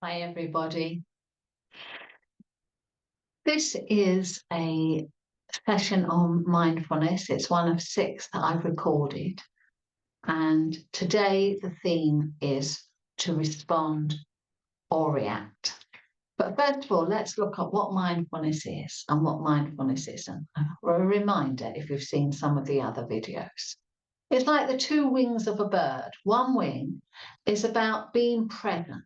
Hi, everybody. This is a session on mindfulness. It's one of 6 that I've recorded. And today the theme is to respond or react. But first of all, let's look at what mindfulness is and what mindfulness isn't. A reminder if you've seen some of the other videos. It's like the 2 wings of a bird. One wing is about being present,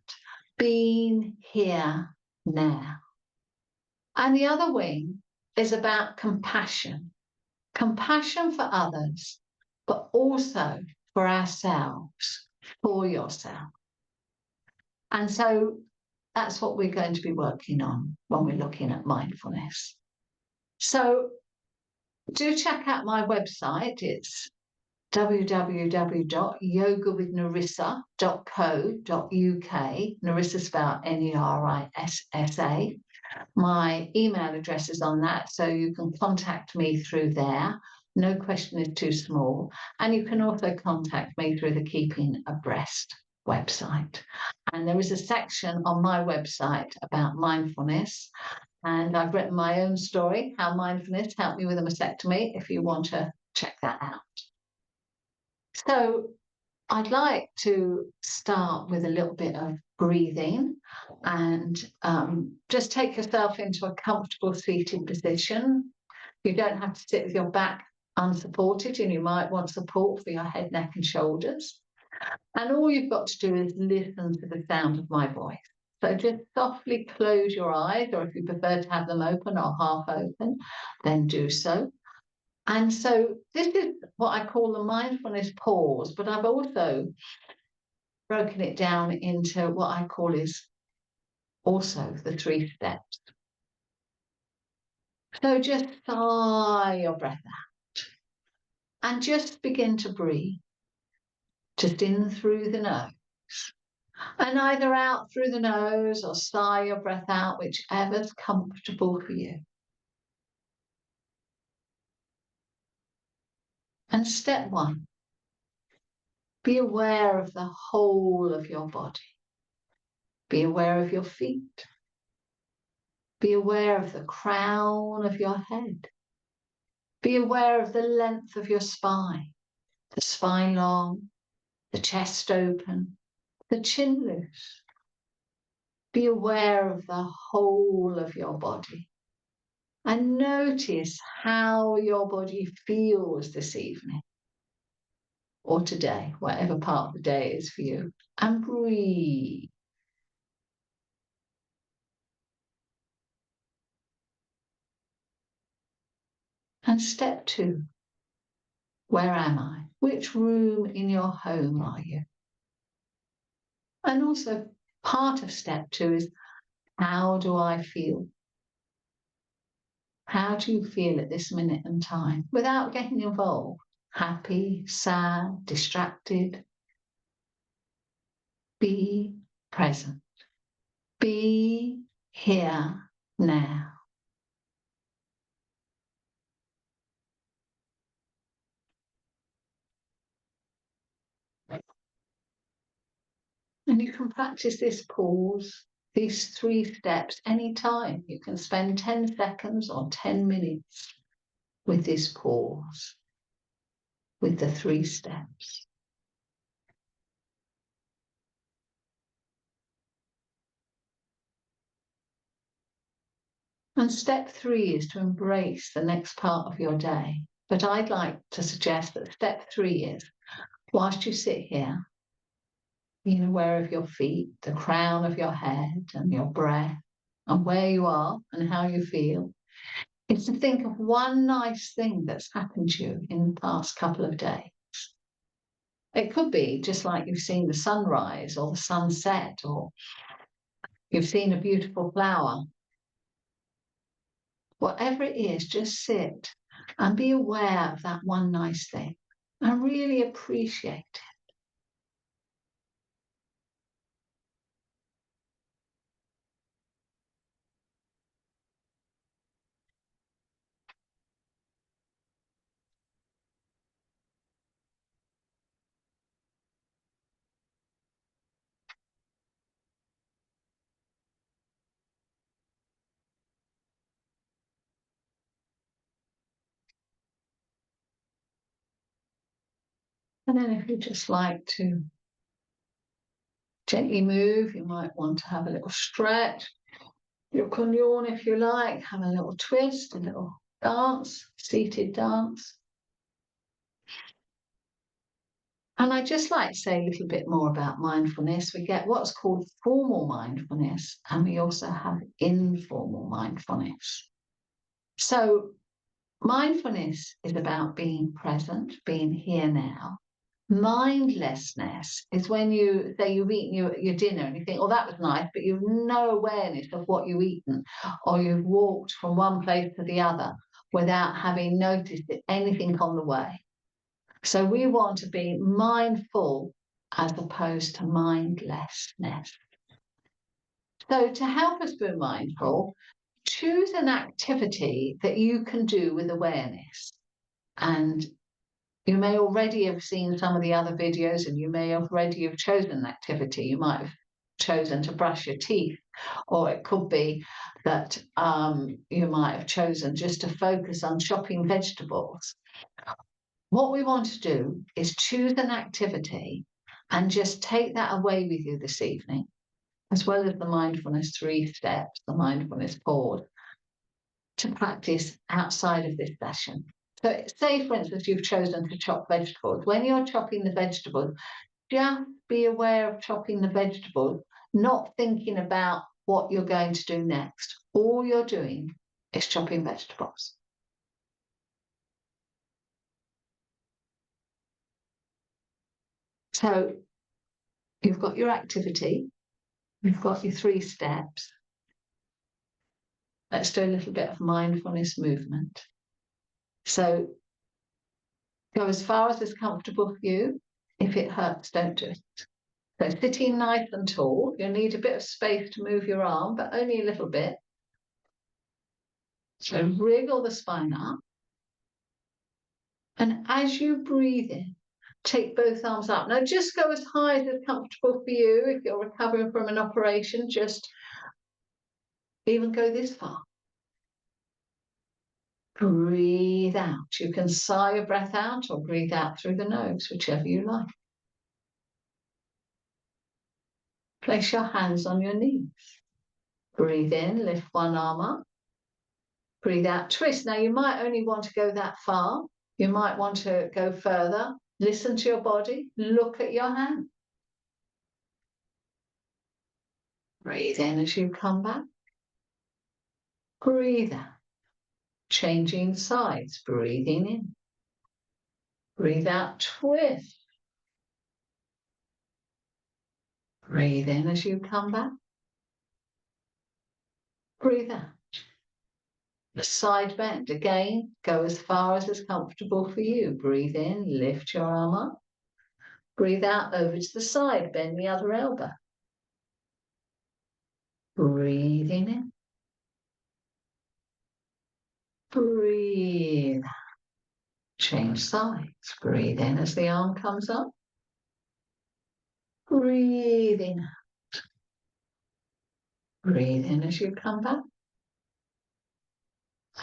being here now. And the other wing is about compassion. Compassion for others, but also for ourselves, for yourself. And so that's what we're going to be working on when we're looking at mindfulness. So do check out my website. It's www.yogawithnerissa.co.uk. Nerissa spelled Nerissa. My email address is on that, so you can contact me through there. No question is too small. And you can also contact me through the Keeping Abreast website. And there is a section on my website about mindfulness. And I've written my own story, how mindfulness helped me with a mastectomy, if you want to check that out. So I'd like to start with a little bit of breathing and just take yourself into a comfortable seated position. You don't have to sit with your back unsupported, and you might want support for your head, neck and shoulders. And all you've got to do is listen to the sound of my voice. So just softly close your eyes, or if you prefer to have them open or half open, then do so. And so this is what I call the mindfulness pause, but I've also broken it down into what I call is also the 3 steps. So just sigh your breath out and just begin to breathe, just in through the nose and either out through the nose or sigh your breath out, whichever's comfortable for you. And step 1, be aware of the whole of your body. Be aware of your feet. Be aware of the crown of your head. Be aware of the length of your spine, the spine long, the chest open, the chin loose. Be aware of the whole of your body and notice how your body feels this evening or today, whatever part of the day is for you, and breathe. And step 2, where am I? Which room in your home are you? And also part of step 2 is, how do I feel? How do you feel at this minute and time without getting involved? Happy, sad, distracted? Be present. Be here now. And you can practice this pause, these 3 steps anytime. You can spend 10 seconds or 10 minutes with this pause, with the 3 steps. And step 3 is to embrace the next part of your day. But I'd like to suggest that step 3 is, whilst you sit here, being aware of your feet, the crown of your head and your breath and where you are and how you feel, is to think of one nice thing that's happened to you in the past couple of days. It could be just like you've seen the sunrise or the sunset, or you've seen a beautiful flower. Whatever it is, just sit and be aware of that one nice thing and really appreciate it. And then if you just like to gently move, you might want to have a little stretch. You can yawn if you like, have a little twist, a little dance, seated dance. And I just like to say a little bit more about mindfulness. We get what's called formal mindfulness, and we also have informal mindfulness. So mindfulness is about being present, being here now. Mindlessness is when you say you've eaten your dinner and you think, oh, that was nice, but you've no awareness of what you've eaten, or you've walked from one place to the other without having noticed anything on the way. So we want to be mindful as opposed to mindlessness. So to help us be mindful, choose an activity that you can do with awareness. And you may already have seen some of the other videos, and you may already have chosen an activity. You might have chosen to brush your teeth, or it could be that you might have chosen just to focus on chopping vegetables. What we want to do is choose an activity and just take that away with you this evening, as well as the mindfulness 3 steps, the mindfulness pause, to practice outside of this session. So say, for instance, you've chosen to chop vegetables. When you're chopping the vegetables, just be aware of chopping the vegetables, not thinking about what you're going to do next. All you're doing is chopping vegetables. So you've got your activity, you've got your 3 steps. Let's do a little bit of mindfulness movement. So go as far as is comfortable for you. If it hurts, don't do it. So sitting nice and tall, you'll need a bit of space to move your arm, but only a little bit. So wriggle the spine up. And as you breathe in, take both arms up. Now just go as high as is comfortable for you. If you're recovering from an operation, just even go this far. Breathe out. You can sigh your breath out or breathe out through the nose, whichever you like. Place your hands on your knees. Breathe in, lift one arm up. Breathe out, twist. Now you might only want to go that far. You might want to go further. Listen to your body. Look at your hand. Breathe in as you come back. Breathe out. Changing sides. Breathing in. Breathe out, twist. Breathe in as you come back. Breathe out. The side bend again, go as far as is comfortable for you. Breathe in, lift your arm up. Breathe out over to the side, bend the other elbow. Breathing in. Breathe out. Change sides. Breathe in as the arm comes up. Breathing out. Breathe in as you come back.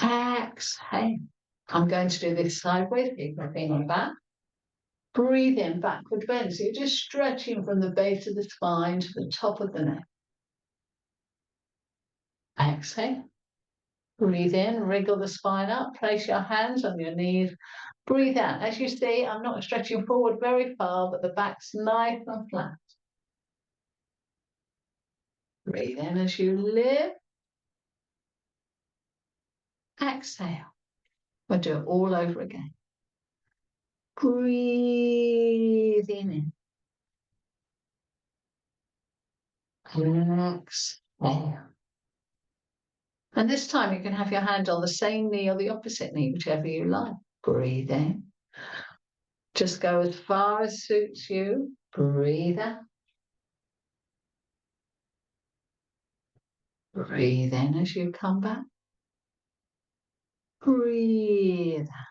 Exhale. I'm going to do this sideways. Keep my finger back. Breathe in, backward bend. So you're just stretching from the base of the spine to the top of the neck. Exhale. Breathe in, wriggle the spine up, place your hands on your knees. Breathe out. As you see, I'm not stretching forward very far, but the back's nice and flat. Breathe in as you lift. Exhale. We'll do it all over again. Breathing in. Exhale. And this time you can have your hand on the same knee or the opposite knee, whichever you like. Breathe in. Just go as far as suits you. Breathe out. Breathe in as you come back. Breathe out.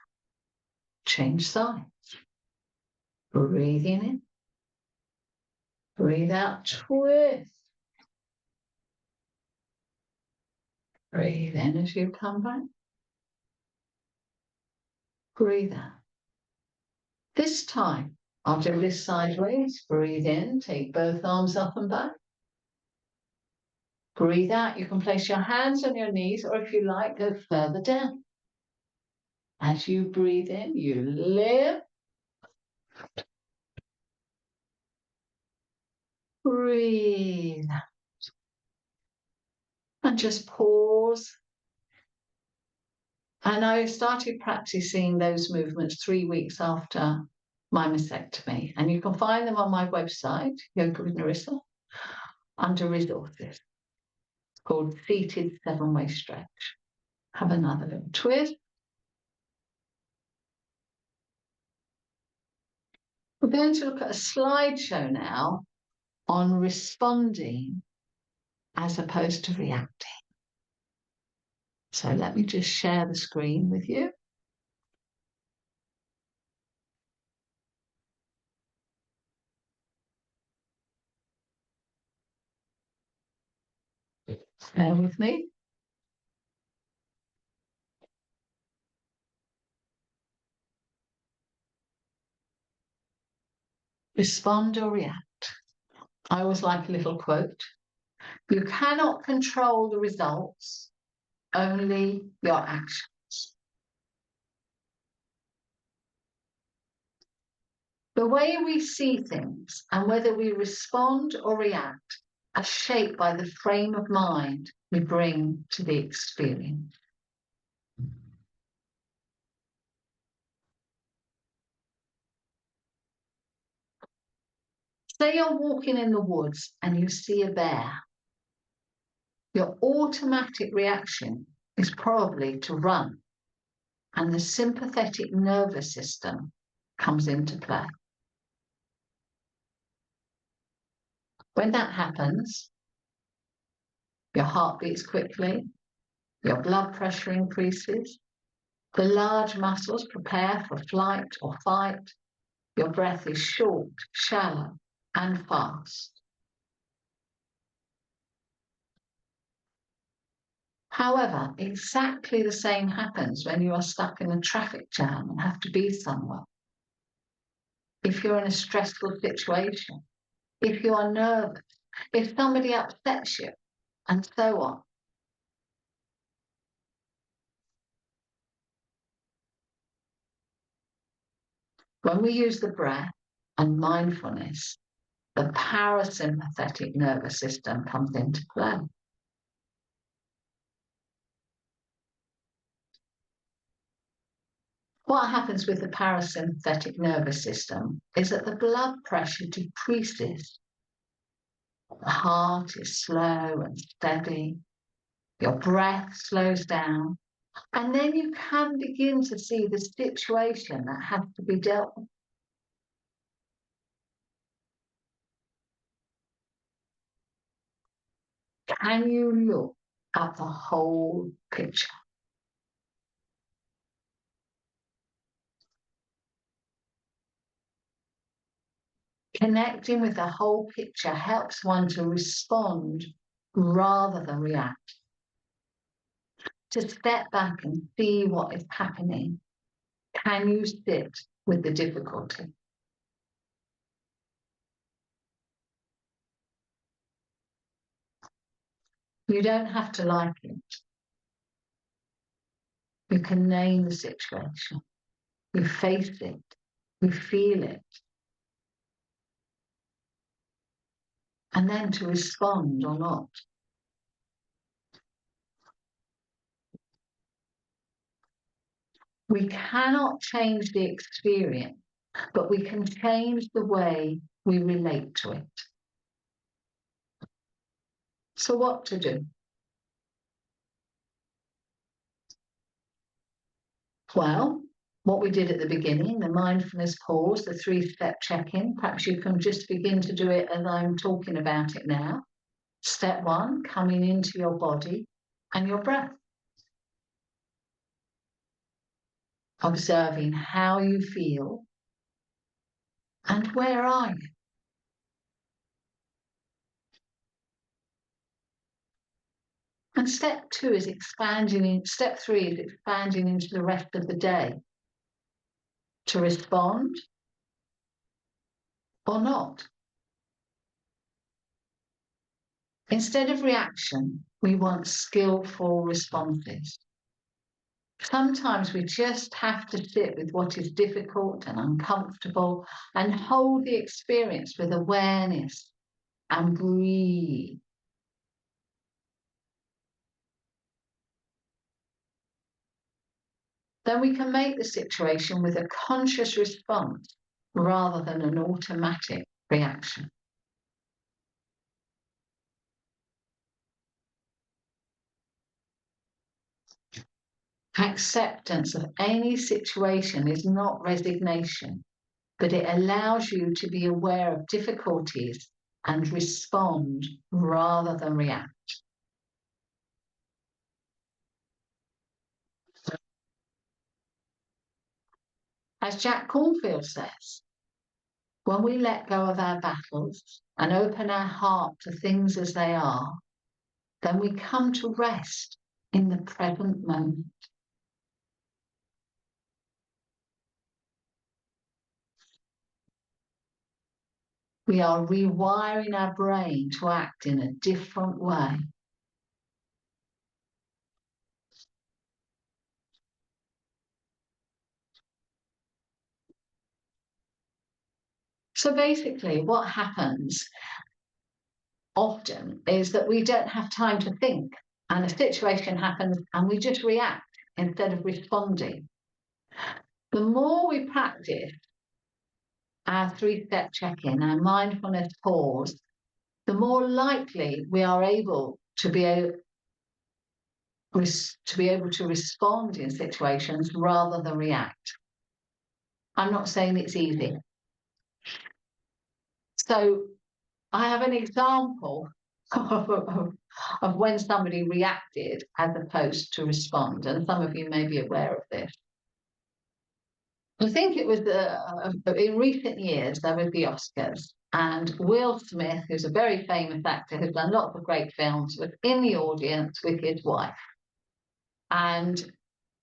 Change sides. Breathing in. Breathe out, twist. Breathe in as you come back. Breathe out. This time, I'll do this sideways. Breathe in, take both arms up and back. Breathe out. You can place your hands on your knees, or if you like, go further down. As you breathe in, you lift. Breathe. And just pause. And I started practicing those movements 3 weeks after my mastectomy. And you can find them on my website, Yoga with Nerissa, under resources. It's called Seated 7-Way Stretch. Have another little twist. We're going to look at a slideshow now on responding as opposed to reacting. So let me just share the screen with you. Bear with me. Respond or react. I always like a little quote. You cannot control the results, only your actions. The way we see things and whether we respond or react are shaped by the frame of mind we bring to the experience. Say you're walking in the woods and you see a bear. Your automatic reaction is probably to run, and the sympathetic nervous system comes into play. When that happens, your heart beats quickly, your blood pressure increases, the large muscles prepare for flight or fight, your breath is short, shallow, and fast. However, exactly the same happens when you are stuck in a traffic jam and have to be somewhere. If you're in a stressful situation, if you are nervous, if somebody upsets you, and so on. When we use the breath and mindfulness, the parasympathetic nervous system comes into play. What happens with the parasympathetic nervous system is that the blood pressure decreases. The heart is slow and steady. Your breath slows down. And then you can begin to see the situation that has to be dealt with. Can you look at the whole picture? Connecting with the whole picture helps one to respond rather than react. To step back and see what is happening. Can you sit with the difficulty? You don't have to like it. You can name the situation. You face it. You feel it. And then to respond or not. We cannot change the experience, but we can change the way we relate to it. So what to do? Well, what we did at the beginning, the mindfulness pause, the 3-step check-in, perhaps you can just begin to do it as I'm talking about it now. Step 1, coming into your body and your breath. Observing how you feel and where are you? And step 2 is step 3 is expanding into the rest of the day. To respond or not. Instead of reaction, we want skillful responses. Sometimes we just have to sit with what is difficult and uncomfortable and hold the experience with awareness and breathe. Then we can make the situation with a conscious response rather than an automatic reaction. Acceptance of any situation is not resignation, but it allows you to be aware of difficulties and respond rather than react. As Jack Cornfield says, when we let go of our battles and open our heart to things as they are, then we come to rest in the present moment. We are rewiring our brain to act in a different way. So basically, what happens often is that we don't have time to think, and a situation happens and we just react instead of responding. The more we practice our three-step check-in, our mindfulness pause, the more likely we are able to be able to respond in situations rather than react. I'm not saying it's easy. So I have an example of when somebody reacted as opposed to respond, and some of you may be aware of this. I think it was in recent years there was the Oscars, and Will Smith, who's a very famous actor who's done lots of great films, was in the audience with his wife. And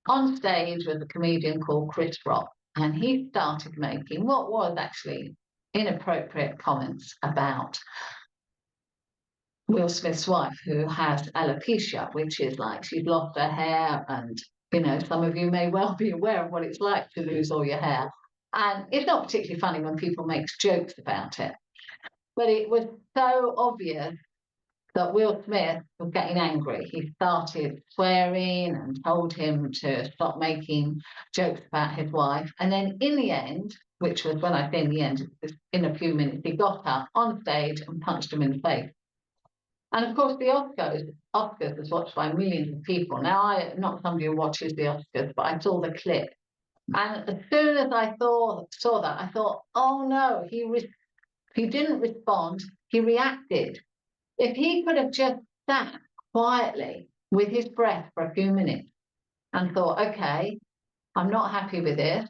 on stage was a comedian called Chris Rock, and he started making what was actually inappropriate comments about Will Smith's wife, who has alopecia, which is like she's lost her hair, and some of you may well be aware of what it's like to lose all your hair. And it's not particularly funny when people make jokes about it, but it was so obvious that Will Smith was getting angry. He started swearing and told him to stop making jokes about his wife. And then in the end, which was when I say in the end, in a few minutes, he got up on stage and punched him in the face. And of course, the Oscars was watched by millions of people. Now, I'm not somebody who watches the Oscars, but I saw the clip. And as soon as I saw that, I thought, oh no, he didn't respond, he reacted. If he could have just sat quietly with his breath for a few minutes and thought, okay, I'm not happy with this,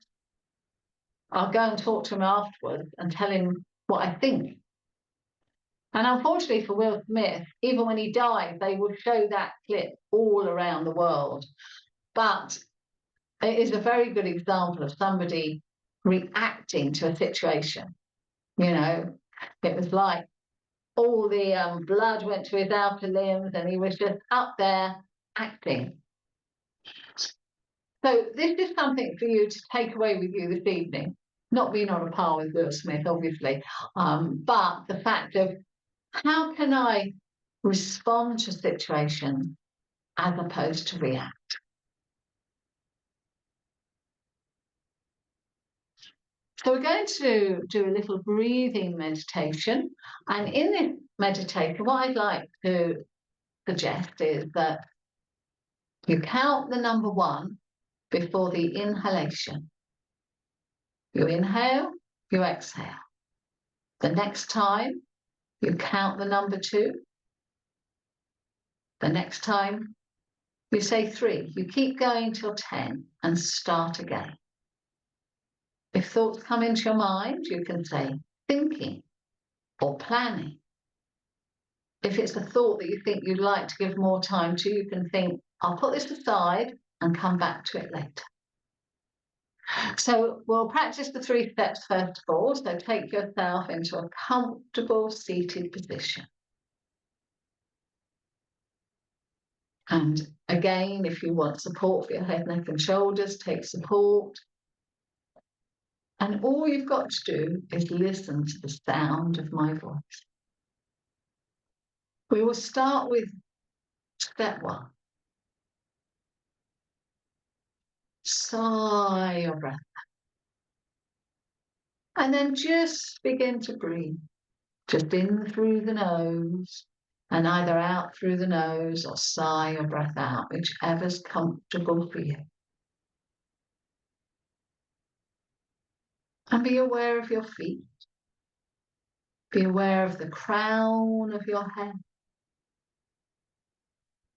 I'll go and talk to him afterwards and tell him what I think. And unfortunately for Will Smith, even when he died, they would show that clip all around the world. But it is a very good example of somebody reacting to a situation. It was like all the blood went to his outer limbs and he was just up there acting. So this is something for you to take away with you this evening. Not being on a par with Will Smith, obviously, but the fact of how can I respond to situations as opposed to react? So we're going to do a little breathing meditation. And in this meditation, what I'd like to suggest is that you count the number 1 before the inhalation. You inhale, you exhale. The next time, you count the number 2. The next time, you say 3. You keep going till 10 and start again. If thoughts come into your mind, you can say thinking or planning. If it's a thought that you think you'd like to give more time to, you can think, I'll put this aside and come back to it later. So we'll practice the 3 steps first of all. So take yourself into a comfortable seated position. And again, if you want support for your head, neck and shoulders, take support. And all you've got to do is listen to the sound of my voice. We will start with step 1. Sigh your breath. And then just begin to breathe. Just in through the nose and either out through the nose or sigh your breath out, whichever's comfortable for you. And be aware of your feet. Be aware of the crown of your head.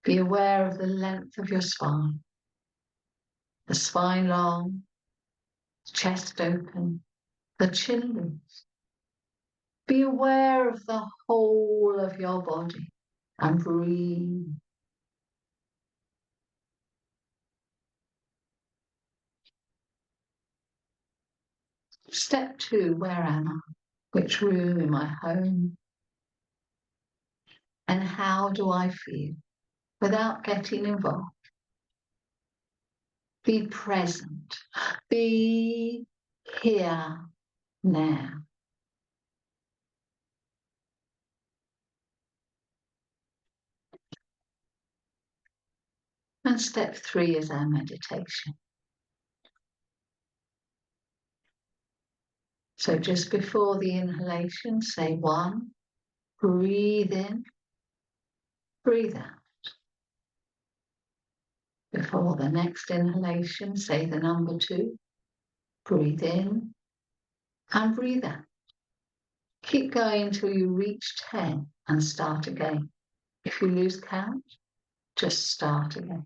Be aware of the length of your spine. The spine long, chest open, the chin loose. Be aware of the whole of your body and breathe. Step 2, where am I? Which room in my home? And how do I feel? Without getting involved. Be present. Be here now. And step 3 is our meditation. So just before the inhalation, say 1, breathe in, breathe out. Before the next inhalation, say the number 2, breathe in and breathe out. Keep going until you reach 10 and start again. If you lose count, just start again.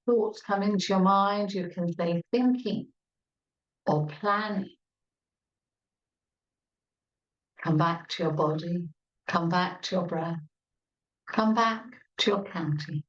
Thoughts come into your mind, you can say thinking or planning. Come back to your body, come back to your breath, come back to your counting.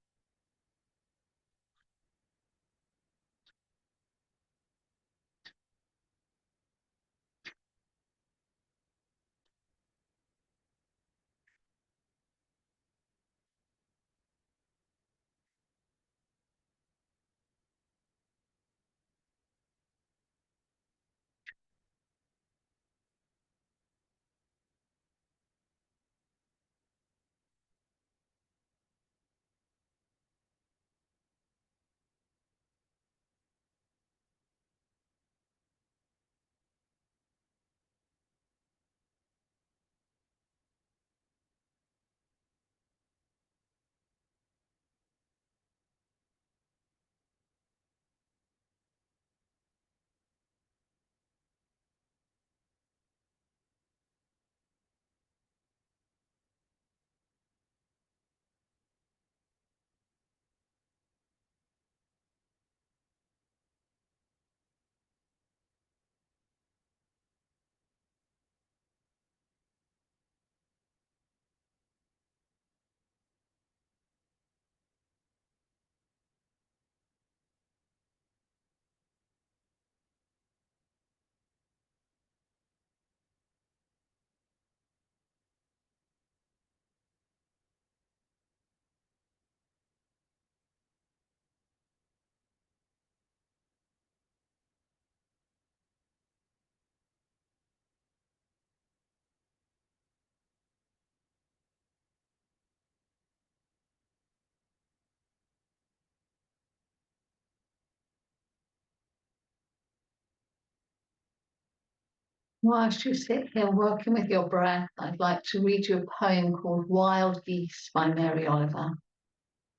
Whilst you sit here working with your breath, I'd like to read you a poem called Wild Geese by Mary Oliver,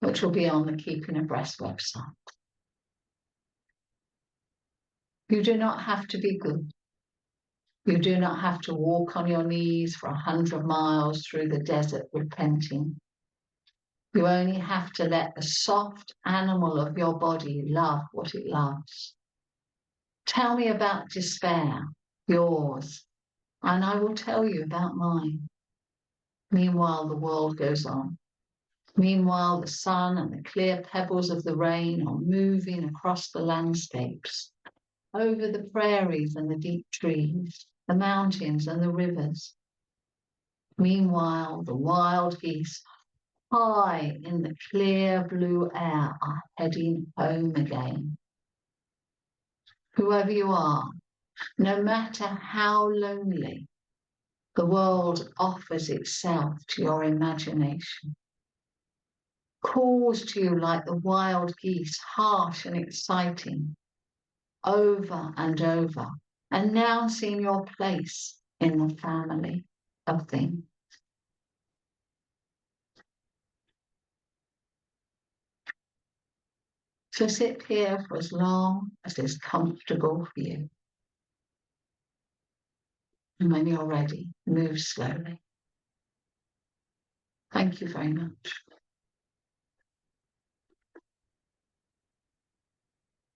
which will be on the Keeping Abreast website. You do not have to be good. You do not have to walk on your knees for 100 miles through the desert repenting. You only have to let the soft animal of your body love what it loves. Tell me about despair, yours, and I will tell you about mine. Meanwhile, the world goes on. Meanwhile, the sun and the clear pebbles of the rain are moving across the landscapes, over the prairies and the deep trees, the mountains and the rivers. Meanwhile, the wild geese, high in the clear blue air, are heading home again. Whoever you are, no matter how lonely, the world offers itself to your imagination, calls to you like the wild geese, harsh and exciting, over and over, announcing your place in the family of things. So sit here for as long as is comfortable for you. And when you're ready, move slowly. Thank you very much.